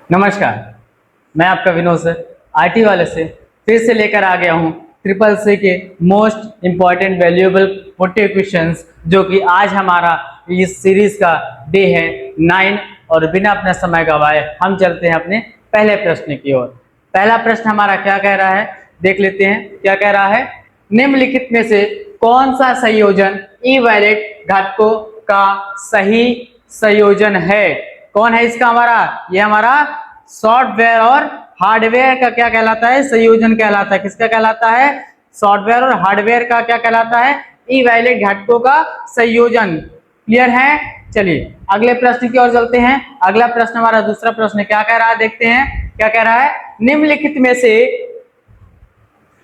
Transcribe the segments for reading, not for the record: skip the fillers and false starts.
नमस्कार। मैं आपका विनोद सर आईटी वाले से फिर से लेकर आ गया हूँ ट्रिपल सी के most important valuable motive questions, जो कि आज हमारा इस सीरीज का डे है 9। और बिना अपना समय गवाए हम चलते हैं अपने पहले प्रश्न की ओर। पहला प्रश्न हमारा क्या कह रहा है, देख लेते हैं क्या कह रहा है। निम्नलिखित में से कौन सा संयोजन ई वायलेट घटकों का सही संयोजन है? कौन है इसका ये हमारा सॉफ्टवेयर और हार्डवेयर का क्या कहलाता है? संयोजन कहलाता है। किसका कहलाता है? सॉफ्टवेयर और हार्डवेयर का क्या कहलाता है? ई वायलेट घटकों का संयोजन। क्लियर है? चलिए अगले प्रश्न की ओर चलते हैं। अगला प्रश्न हमारा दूसरा प्रश्न क्या कह रहा है, देखते हैं क्या कह रहा है। निम्नलिखित में से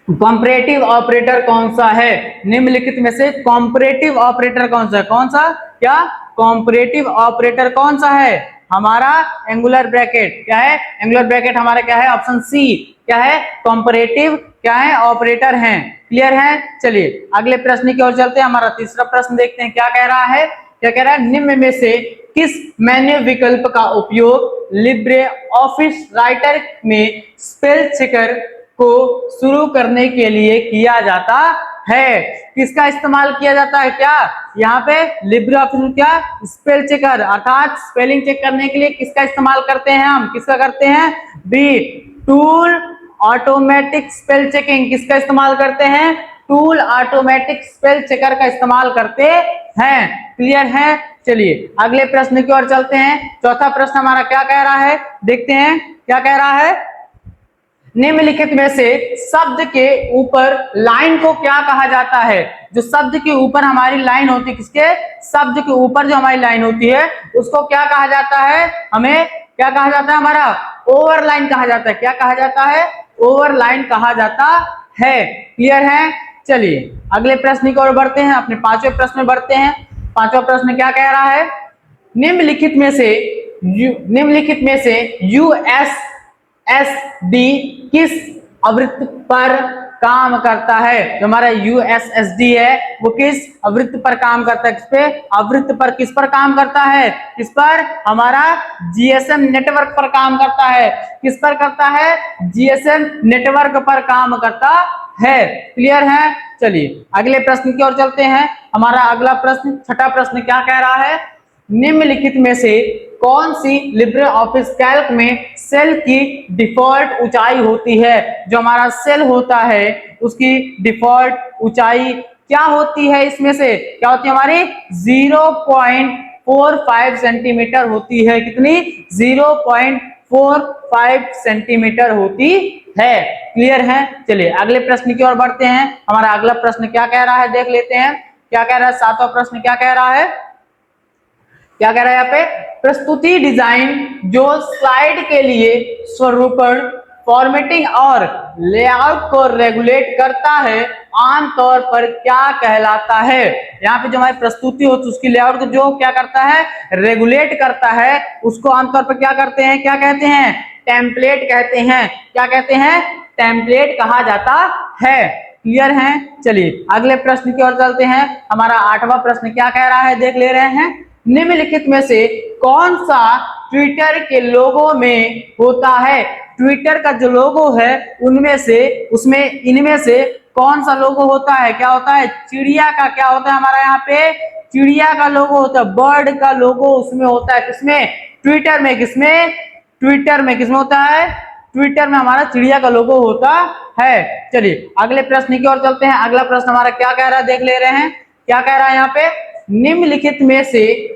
कॉम्परेटिव ऑपरेटर कौन सा है? निम्नलिखित में से कॉम्परेटिव ऑपरेटर कौन सा है? कौन सा? क्या कॉम्परेटिव ऑपरेटर कौन सा है? हमारा एंगुलर ब्रैकेट। क्या है? एंगुलर ब्रैकेट हमारा क्या है? Option C. क्या है? कॉम्परेटिव क्या है? ऑपरेटर हैं। क्लियर है? चलिए अगले प्रश्न की ओर चलते हैं। हमारा तीसरा प्रश्न देखते हैं क्या कह रहा है। क्या कह रहा है? निम्न में से किस मेन्यू विकल्प का उपयोग लिब्रे ऑफिस राइटर में स्पेल चेकर को शुरू करने के लिए किया जाता है? किसका इस्तेमाल किया जाता है? क्या यहाँ पे लिब्रे ऑफिस क्या स्पेल चेकर अर्थात स्पेलिंग चेक करने के लिए किसका इस्तेमाल करते हैं हम? किसका करते हैं? B tool automatic spell checking. किसका इस्तेमाल करते हैं? टूल ऑटोमेटिक स्पेल चेकर का इस्तेमाल करते हैं। क्लियर है? चलिए अगले प्रश्न की ओर चलते हैं। चौथा प्रश्न हमारा क्या कह रहा है, देखते हैं क्या कह रहा है। निम्नलिखित में से शब्द के ऊपर लाइन को क्या कहा जाता है? जो शब्द के ऊपर हमारी लाइन होती है, किसके? शब्द के ऊपर जो हमारी लाइन होती है उसको क्या कहा जाता है? हमें क्या कहा जाता है? हमारा ओवरलाइन कहा जाता है। क्या कहा जाता है? ओवरलाइन कहा जाता है। क्लियर है? चलिए अगले प्रश्न की ओर बढ़ते हैं, अपने पांचवें प्रश्न में बढ़ते हैं। पांचवा प्रश्न क्या कह रहा है। निम्नलिखित में से यूएसएसडी किस आवृत्ति पर काम करता है? जो हमारा यूएसएसडी है वो किस आवृत्ति पर काम करता है? किस पे? आवृत्ति पर। किस पर काम करता है? किस पर? हमारा जीएसएम नेटवर्क पर काम करता है। किस पर करता है? जीएसएम नेटवर्क पर काम करता है। क्लियर है? चलिए अगले प्रश्न की ओर चलते हैं। हमारा अगला प्रश्न छठा प्रश्न क्या कह रहा है। निम्नलिखित में से कौन सी लिब्रे ऑफिस कैल्क में सेल की डिफॉल्ट ऊंचाई होती है? जो हमारा सेल होता है उसकी डिफॉल्ट ऊंचाई क्या होती है? इसमें से क्या होती है हमारी? 0.45 सेंटीमीटर होती है। कितनी? 0.45 सेंटीमीटर होती है। क्लियर है? चलिए अगले प्रश्न की ओर बढ़ते हैं। हमारा अगला प्रश्न क्या कह रहा है, देख लेते हैं क्या कह रहा है। सातवां प्रश्न क्या कह रहा है, क्या कह रहा है यहाँ पे। प्रस्तुति डिजाइन जो स्लाइड के लिए स्वरूपण, फॉर्मेटिंग और लेआउट को रेगुलेट करता है आमतौर पर क्या कहलाता है? यहाँ पे जो हमारी प्रस्तुति होती है उसकी लेआउट को जो क्या करता है? रेगुलेट करता है, उसको आमतौर पर क्या करते हैं? क्या कहते हैं? टेम्पलेट कहते हैं। क्या कहते हैं? टेम्पलेट कहा जाता है। क्लियर है? चलिए अगले प्रश्न की ओर चलते हैं। हमारा आठवां प्रश्न क्या कह रहा है, देख ले रहे हैं। निम्नलिखित में से कौन सा ट्विटर के लोगो में होता है? ट्विटर का जो लोगो है इनमें से कौन सा लोगो होता है? क्या होता है? चिड़िया का क्या होता है हमारा यहाँ पे? चिड़िया का लोगो होता है। बर्ड का लोगो उसमें होता है। किसमें? ट्विटर में। किसमें? ट्विटर में। किसमें होता है? ट्विटर में हमारा चिड़िया का लोगो होता है। चलिए अगले प्रश्न की ओर चलते हैं। अगला प्रश्न हमारा क्या कह रहा है, देख ले रहे हैं क्या कह रहा है यहाँ पे। निम्नलिखित में से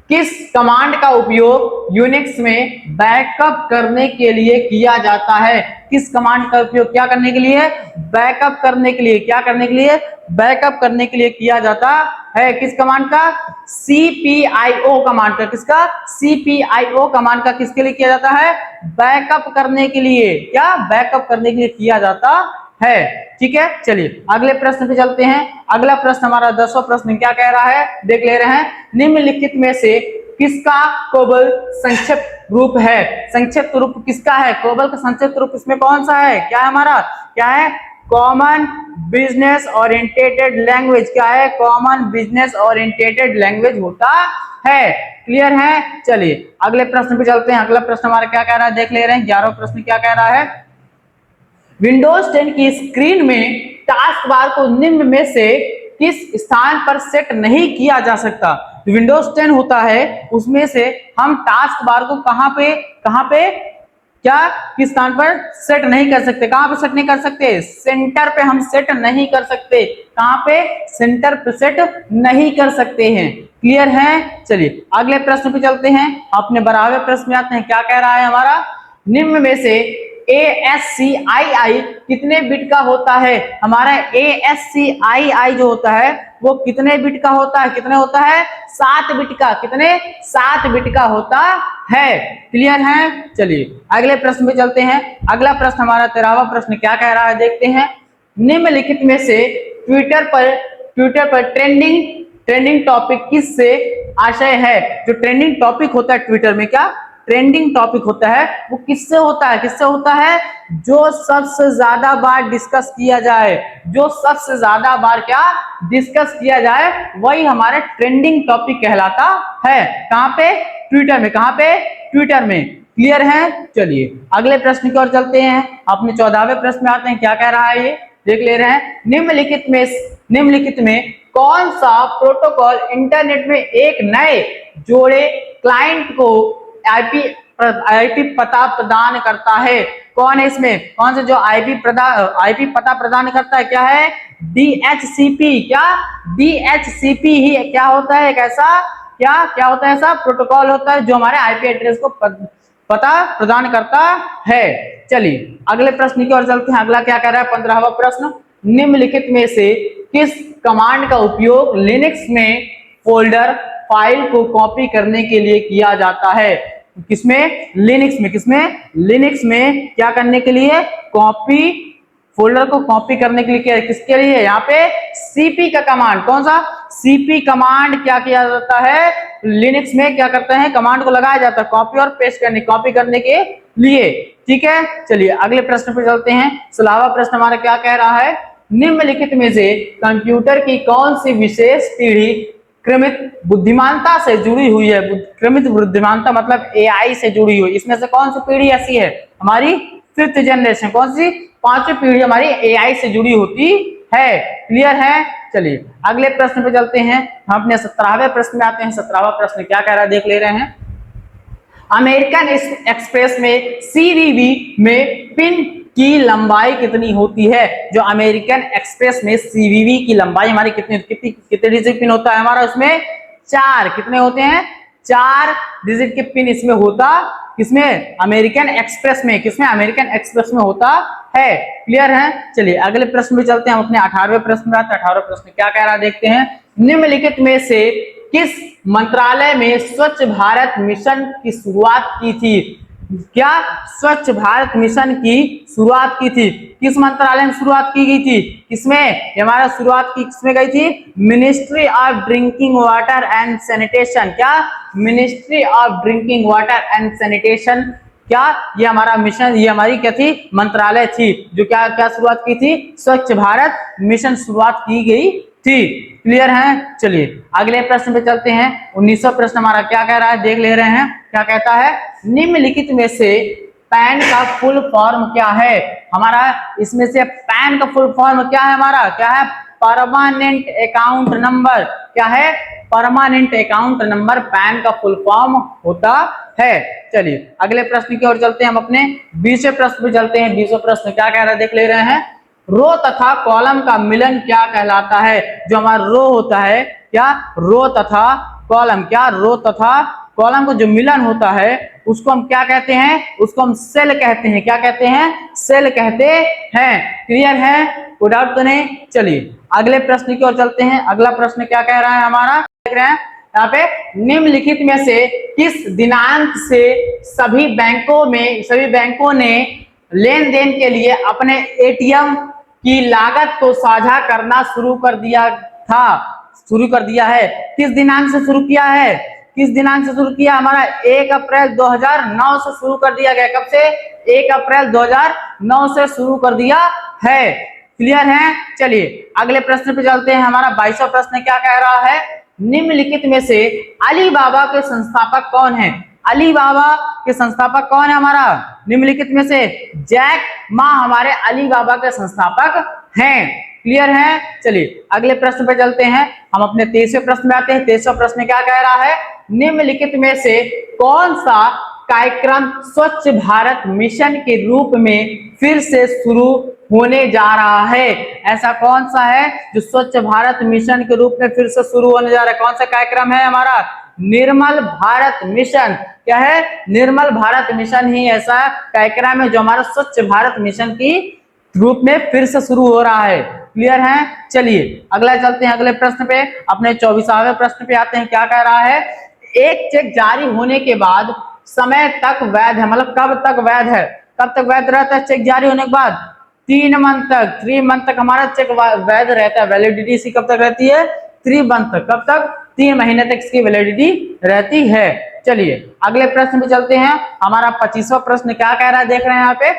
किस कमांड का उपयोग यूनिक्स में बैकअप करने के लिए किया जाता है? किस कमांड का उपयोग क्या करने के लिए? बैकअप करने के लिए। क्या करने के लिए? बैकअप करने के लिए किया जाता है। किस कमांड का? CPIO कमांड का। किसका? CPIO कमांड का किसके लिए किया जाता है? बैकअप करने के लिए। क्या? बैकअप करने के लिए किया जाता है। ठीक है? चलिए अगले प्रश्न पे चलते हैं। अगला प्रश्न हमारा 10वां प्रश्न क्या कह रहा है, देख ले रहे हैं। निम्नलिखित में से किसका कोबल संक्षिप्त रूप है? संक्षिप्त रूप किसका है? कोबल का संक्षिप्त रूप इसमें कौन सा है? क्या है हमारा? क्या है? Common business orientated language. क्या है? कॉमन बिजनेस ओरिएंटेटेड लैंग्वेज होता है। क्लियर है? चलिए अगले प्रश्न पे चलते हैं। अगला प्रश्न हमारा क्या कह रहा है देख ले रहे हैं। 11वां प्रश्न क्या कह रहा है? विंडोज 10 की स्क्रीन में टास्क बार को निम्न में से किस स्थान पर सेट नहीं किया जा सकता? विंडोज 10 होता है उसमें से हम टास्क बार को कहां पे क्या किस स्थान पर सेट नहीं कर सकते? कहां पे सेट नहीं कर सकते? सेंटर पे हम सेट नहीं कर सकते। कहां पे? सेंटर पे सेट नहीं कर सकते हैं। क्लियर है? चलिए अगले प्रश्न पे चलते हैं। अपने बराबर प्रश्न में आते हैं। क्या कह रहा है हमारा? निम्न में से ASCII कितने बिट का होता है? हमारा ASCII जो होता है वो कितने बिट का होता है? कितने होता है? 7 बिट का। कितने? 7 बिट का होता है। क्लियर है? चलिए अगले प्रश्न पे चलते हैं। अगला प्रश्न हमारा 13वां प्रश्न क्या कह रहा है देखते हैं। निम्नलिखित में से ट्विटर पर ट्रेंडिंग टॉपिक किससे आशय है? जो ट्रेंडिंग टॉपिक होता है ट्विटर में, क्या ट्रेंडिंग टॉपिक होता है वो किससे होता है? किससे होता है? जो सबसे ज्यादा बार डिस्कस किया जाए, जो सबसे ज्यादा बार क्या डिस्कस किया जाए वही हमारा ट्रेंडिंग टॉपिक कहलाता है। कहां पे? ट्विटर में। कहां पे? ट्विटर में। क्लियर है? चलिए अगले प्रश्न की ओर चलते हैं। अपने 14वें प्रश्न में आते हैं। क्या कह रहा है ये देख ले रहे हैं। निम्नलिखित में कौन सा प्रोटोकॉल इंटरनेट में एक नए जोड़े क्लाइंट को आईपी पता प्रदान करता है? कौन है इसमें? कौन सा जो आईपी पता प्रदान करता है? क्या है? DHCP। क्या? DHCP ही क्या होता है? एक ऐसा क्या होता है? ऐसा प्रोटोकॉल होता है जो हमारे आईपी एड्रेस को पता प्रदान करता है। चलिए अगले प्रश्न की ओर चलते हैं। अगला क्या कह रहा है? 15वां प्रश्न। निम्नलिखित में से किस कमांड का उपयोग लिनक्स में फोल्डर फाइल को कॉपी करने के लिए किया जाता है? किसमें? लिनक्स में। किसमें? लिनक्स में क्या करने के लिए? फोल्डर को कॉपी करने के लिए। किसके लिए? यहाँ पे सीपी का कमांड। कौन सा? सीपी कमांड क्या किया जाता है? लिनक्स में क्या करते हैं? कमांड को लगाया जाता है कॉपी और पेस्ट कॉपी करने के लिए। ठीक है? चलिए अगले प्रश्न पे चलते हैं। 16वां प्रश्न हमारा क्या कह रहा है? निम्नलिखित में से कंप्यूटर की कौन सी विशेष पीढ़ी क्रमित बुद्धिमानता से जुड़ी हुई है? क्रमित बुद्धिमानता मतलब AI से जुड़ी हुई। इसमें से कौन सी पीढ़ी ऐसी है? हमारी 5th जनरेशन। कौन सी? 5वीं पीढ़ी हमारी AI से जुड़ी होती है। क्लियर है? चलिए अगले प्रश्न पे चलते हैं। हम अपने 17वें प्रश्न में आते हैं। 17वां प्रश्न क्या कह रहा है देख ले रहे हैं। अमेरिकन एक्सप्रेस में CVV में पिन की लंबाई कितनी होती है? जो अमेरिकन एक्सप्रेस में CVV की लंबाई हमारी कितने डिजिट पिन होता है? हमारा उसमें 4 कितने होते हैं? 4 डिजिट के पिन इसमें होता। किसमें? अमेरिकन एक्सप्रेस में। किसमें? अमेरिकन एक्सप्रेस में होता है। क्लियर है? चलिए अगले प्रश्न में चलते हैं। हम अपने 18वें प्रश्न में आते हैं। 18वां प्रश्न क्या कह रहा है देखते हैं। निम्नलिखित में से किस मंत्रालय में स्वच्छ भारत मिशन की शुरुआत की थी? क्या स्वच्छ भारत मिशन की शुरुआत की थी? किस मंत्रालय में शुरुआत की गई थी? किसमें? हमारा शुरुआत की किसमें गई थी? Ministry of Drinking Water and Sanitation. क्या? Ministry of Drinking Water and Sanitation. क्या? ये हमारा मिशन, ये हमारी क्या थी? मंत्रालय थी जो क्या शुरुआत की थी? स्वच्छ भारत मिशन शुरुआत की गई थी। क्लियर है? चलिए अगले प्रश्न पे चलते हैं। 19वां प्रश्न हमारा क्या कह रहा है देख ले रहे हैं। क्या कहता है? निम्नलिखित में से पैन का फुल फॉर्म क्या है? हमारा इसमें से पैन का फुल फॉर्म क्या है? हमारा क्या है? Permanent account number. क्या है? परमानेंट अकाउंट नंबर पैन का फुल फॉर्म होता है। चलिए अगले प्रश्न की ओर चलते हैं। हम अपने 20वें प्रश्न पे चलते हैं। 20वां प्रश्न क्या कह रहा है देख ले रहे हैं। रो तथा कॉलम का मिलन क्या कहलाता है? जो हमारा रो होता है, क्या? रो तथा कॉलम। क्या? रो तथा कॉलम को जो मिलन होता है उसको हम क्या कहते हैं? उसको हम सेल कहते हैं। क्या कहते हैं? सेल कहते हैं। क्लियर है? कोई डाउट तो नहीं? चलिए अगले प्रश्न की ओर चलते हैं। अगला प्रश्न क्या कह रहा है हमारा देख रहे हैं यहाँ पे। निम्नलिखित में से किस दिनांक से सभी बैंकों ने लेन देन के लिए अपने ATM की लागत को साझा करना शुरू कर दिया है? किस दिनांक से शुरू किया है? किस दिनांक से शुरू किया? हमारा 1 अप्रैल 2009 से शुरू कर दिया गया। कब से? 1 अप्रैल 2009 से शुरू कर दिया है। क्लियर है। चलिए अगले प्रश्न पे चलते हैं। हमारा 22वां प्रश्न क्या कह रहा है, निम्नलिखित में से अलीबाबा के संस्थापक कौन है। अलीबाबा के संस्थापक कौन है हमारा, निम्नलिखित में से जैक मा हमारे अलीबाबा के संस्थापक हैं। क्लियर है। चलिए अगले प्रश्न पे चलते हैं। हम अपने 23वें प्रश्न में आते हैं। 23वां प्रश्न क्या कह रहा है, निम्नलिखित में से कौन सा कार्यक्रम स्वच्छ भारत मिशन के रूप में फिर से शुरू होने जा रहा है। ऐसा कौन सा है जो स्वच्छ भारत मिशन के रूप में फिर से शुरू होने जा रहा है, कौन सा कार्यक्रम है हमारा, निर्मल भारत मिशन। क्या है, निर्मल भारत मिशन ही ऐसा कार्यक्रम है जो हमारा स्वच्छ भारत मिशन की रूप में फिर से शुरू हो रहा है। क्लियर है। चलिए अगला चलते हैं अगले प्रश्न पे। अपने 24वें प्रश्न पे आते हैं। क्या कह रहा है, एक चेक जारी होने के बाद समय तक वैध है, मतलब कब तक वैध है, कब तक वैध रहता है चेक जारी होने के बाद, 3 मंथ तक, 3 मंथ तक हमारा चेक वैध रहता है। वैलिडिटी इसकी कब तक रहती है, 3 मंथ तक। कब तक, 3 महीने तक इसकी वैलिडिटी रहती है। चलिए अगले प्रश्न पे चलते हैं। हमारा 25वां प्रश्न क्या कह रहा है, देख रहे हैं यहाँ पे,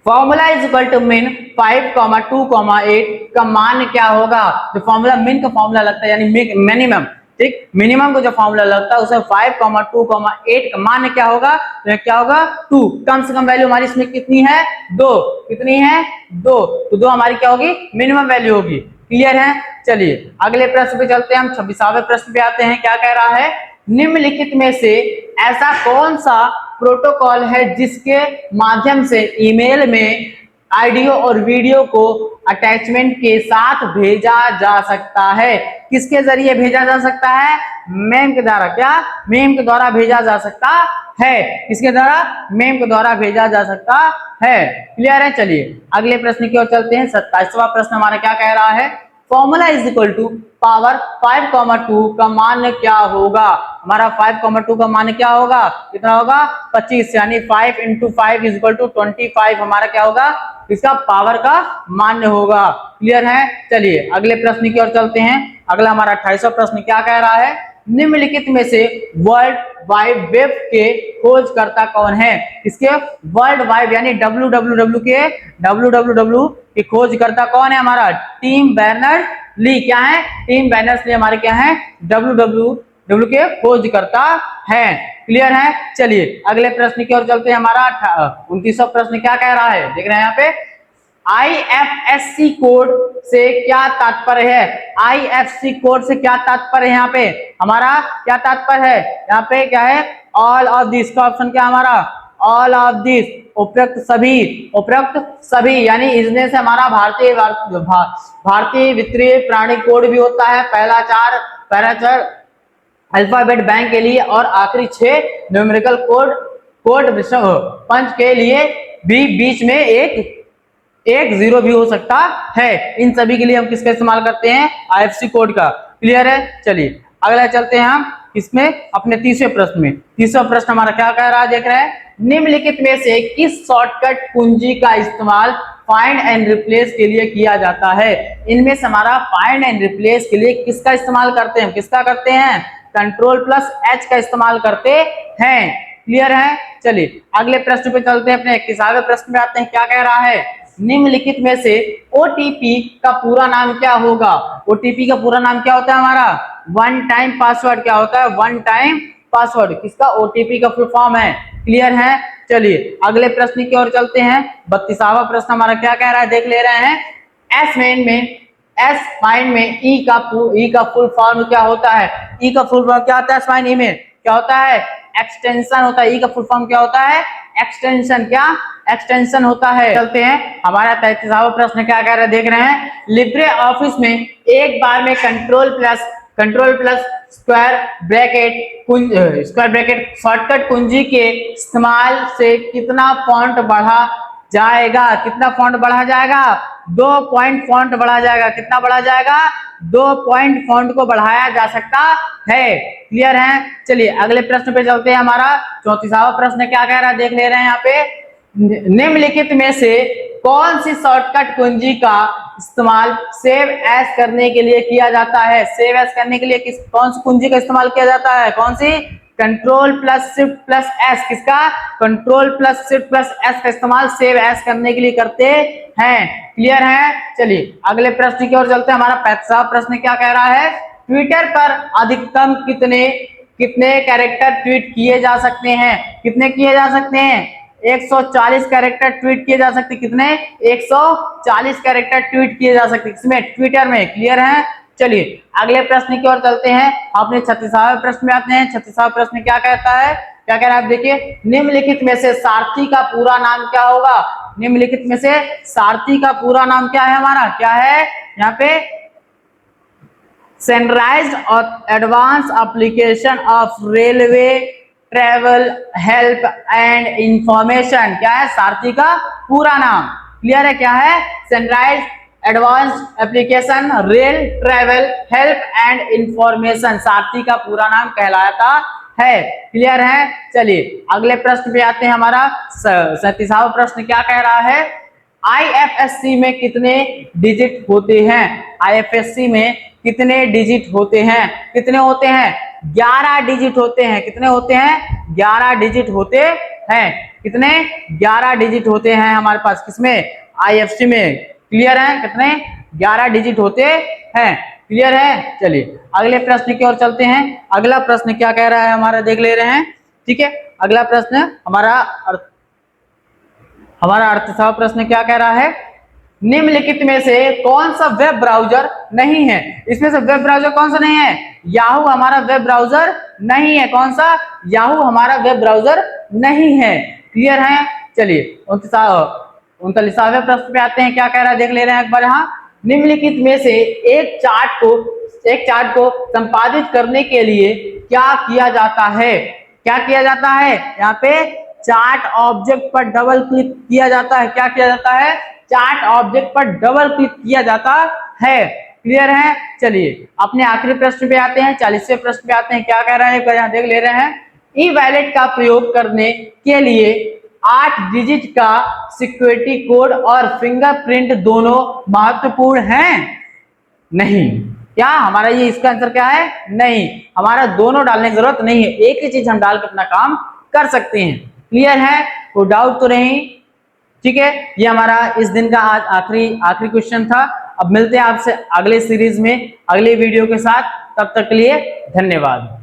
फॉर्मूला इज इक्वल टू मिन 5,2,8 का मान क्या होगा। जो फॉर्मूला मिन का फॉर्मूला लगता है यानी मिनिमम, ठीक, मिनिमम को जो फॉर्मूला लगता है उसे 5,2,8 का मान क्या होगा, तो क्या होगा 2। कम से कम वैल्यू हमारी इसमें कितनी है, 2। कितनी है, 2। तो 2 हमारी क्या होगी, मिनिमम वैल्यू होगी। क्लियर है। चलिए अगले प्रश्न पे चलते हैं। हम 26वें प्रश्न पे आते हैं। क्या कह रहा है, निम्नलिखित में से ऐसा कौन सा प्रोटोकॉल है जिसके माध्यम से ईमेल में ऑडियो और वीडियो को अटैचमेंट के साथ भेजा जा सकता है। किसके जरिए भेजा जा सकता है, मेम के द्वारा। क्या, मेम के द्वारा भेजा जा सकता है। किसके द्वारा, मेम के द्वारा भेजा जा सकता है। क्लियर है। चलिए अगले प्रश्न की ओर चलते हैं। 27वां प्रश्न हमारा क्या कह रहा है, formula is equal to power 5,2 का मान क्या होगा। हमारा 5,2 का मान क्या होगा, कितना होगा, 25, यानी 5 × 5 इज इक्वल टू 25 हमारा क्या होगा, इसका पावर का मान होगा। क्लियर है। चलिए अगले प्रश्न की ओर चलते हैं। अगला हमारा 28वां प्रश्न क्या कह रहा है, निम्नलिखित में से वर्ल्ड वाइड वेब के खोजकर्ता कौन है। इसके वर्ल्ड वाइड यानी www के खोजकर्ता कौन है हमारा, टिम बर्नर्स-ली। क्या है, टिम बर्नर्स-ली हमारे क्या है, www के खोजकर्ता हैं। क्लियर है। चलिए अगले प्रश्न की ओर चलते हैं। हमारा 29वां प्रश्न क्या कह रहा है, देख रहे हैं यहाँ पे, IFSC कोड से क्या तात्पर्य है। IFSC कोड से क्या तात्पर्य है, यहाँ पे हमारा क्या तात्पर्य है, यहाँ पे क्या है, ऑल ऑफ दिस का ऑप्शन क्या हमारा, ऑल ऑफ दिस, उपयुक्त सभी, उपयुक्त सभी, यानी इसमें से हमारा भारतीय वित्तीय प्राणी कोड भी होता है। पहला चार अल्फाबेट बैंक के लिए और आखिरी 6 न्यूमेरिकल कोड पंच के लिए भी बीच में एक 0 भी हो सकता है। इन सभी के लिए हम किसका इस्तेमाल करते हैं, IFSC कोड का। क्लियर है। चलिए अगला चलते हैं हम इसमें अपने 30वें प्रश्न में। 30वां प्रश्न हमारा क्या कह रहा है, देख रहे हैं, निम्नलिखित में से किस शॉर्टकट कुंजी का इस्तेमाल फाइंड एंड रिप्लेस के लिए किया जाता है। इनमें से हमारा फाइंड एंड रिप्लेस के लिए किसका इस्तेमाल करते हैं, किसका करते हैं, Ctrl+H का इस्तेमाल करते हैं। क्लियर है। चलिए अगले प्रश्न पे चलते हैं। अपने 21वें प्रश्न में आते हैं। क्या कह रहा है, निम्नलिखित में से OTP का पूरा नाम क्या होगा। OTP का पूरा नाम क्या होता है हमारा, वन टाइम पासवर्ड। क्या होता है, वन टाइम पासवर्ड, किसका, OTP का फुल फॉर्म है। क्लियर है। चलिए अगले प्रश्न की ओर चलते हैं। 32वां प्रश्न हमारा क्या कह रहा है, देख ले रहे हैं, एस माइन में ई का फुल फॉर्म क्या होता है। ई का फुल फॉर्म क्या होता है, एस माइन ई में क्या होता है, एक्सटेंशन होता है। ई का फुल फॉर्म क्या होता है, एक्सटेंशन। क्या, एक्सटेंशन होता है। चलते हैं हमारा 33वां प्रश्न क्या कह रहे हैं, देख रहे हैं, लिब्रे ऑफिस में एक बार में control plus square bracket shortcut कुंजी के इस्तेमाल से कितना फॉन्ट बढ़ा जाएगा। कितना फॉन्ट बढ़ा जाएगा, 2 पॉइंट फॉन्ट बढ़ा जाएगा। कितना बढ़ा जाएगा, 2 पॉइंट फॉन्ट को बढ़ाया जा सकता है। क्लियर है। चलिए अगले प्रश्न पे चलते हैं। हमारा 34वां प्रश्न क्या कह रहा है, देख ले रहे हैं यहाँ पे, निम्नलिखित में से कौन सी शॉर्टकट कुंजी का इस्तेमाल सेव एज करने के लिए किया जाता है। सेव एज करने के लिए कौन सी कुंजी का इस्तेमाल किया जाता है, कौन सी, control plus shift plus S, किसका? Control plus shift plus S का इस्तेमाल सेव एस करने के लिए करते हैं। क्लियर है? चलिए अगले प्रश्न की ओर चलते हैं। हमारा 35वां प्रश्न क्या कह रहा है? ट्विटर पर अधिकतम कितने कैरेक्टर ट्वीट किए जा सकते हैं? कितने किए जा सकते हैं? 140 कैरेक्टर ट्वीट किए जा सकते। कितने? 140 कैरेक्टर ट्वीट किए जा सकते किसमें? ट्विटर में। क्लियर है? चलिए अगले प्रश्न की ओर चलते हैं। अपने 36वें प्रश्न में आते हैं। 36वां प्रश्न क्या कहता है? क्या कह रहा है आप देखिए, निम्नलिखित में से सारथी का पूरा नाम क्या होगा? निम्नलिखित में से सारथी का पूरा नाम क्या है? हमारा क्या है यहाँ पे? स्टैंडर्डाइज्ड और advance application of railway travel help and information. क्या है सारथी का पूरा नाम? क्लियर है? क्या है? Standardized advance application rail travel help and information Sarathi का पूरा नाम कहलाता है। क्लियर है? चलिए अगले प्रश्न पे आते हैं। हमारा 37वां प्रश्न क्या कह रहा है? आईएफएससी में कितने डिजिट होते हैं? आईएफएससी में कितने डिजिट होते हैं? कितने होते हैं? 11 डिजिट होते हैं। कितने होते हैं? 11 डिजिट होते हैं। कितने? 11 डिजिट होते हैं हमारे पास। किसमें? आईएफएससी में। क्लियर है? कितने? 11 डिजिट होते हैं। क्लियर है? चलिए अगले प्रश्न की ओर चलते हैं। अगला प्रश्न क्या कह रहा है हमारा देख ले रहे हैं। ठीक है, अगला प्रश्न हमारा 38वां प्रश्न क्या कह रहा है? निम्नलिखित में से कौन सा वेब ब्राउजर नहीं है? इसमें से वेब ब्राउजर कौन सा नहीं है? याहू हमारा वेब ब्राउजर नहीं है। कौन सा? याहू हमारा वेब ब्राउजर नहीं है। क्लियर है? चलिए 39वें प्रश्न पे आते हैं। क्या कह रहा है देख ले रहे हैं एक बार। यहाँ निम्नलिखित में से एक चार्ट को संपादित करने के लिए क्या किया जाता है? क्या किया जाता है? यहाँ पे चार्ट ऑब्जेक्ट पर डबल क्लिक किया जाता है। क्या किया जाता है? चार्ट ऑब्जेक्ट पर डबल क्लिक किया जाता है। क्लियर है? चलिए अपने आखिरी प्रश्न पे आते हैं। 40वें प्रश्न पे आते हैं। क्या कह रहे हैं यहाँ देख ले रहे हैं। ई वैलेट का प्रयोग करने के लिए 8 डिजिट का सिक्योरिटी कोड और फिंगरप्रिंट दोनों महत्वपूर्ण हैं? नहीं। क्या हमारा ये इसका आंसर क्या है? नहीं, हमारा दोनों डालने की जरूरत नहीं है। एक ही चीज हम डाल के अपना काम कर सकते हैं। क्लियर है? कोई डाउट तो नहीं? ठीक है, ये हमारा इस दिन का आज आखिरी क्वेश्चन था। अब मिलते हैं आपसे अगले सीरीज में अगले वीडियो के साथ। तब तक के लिए धन्यवाद।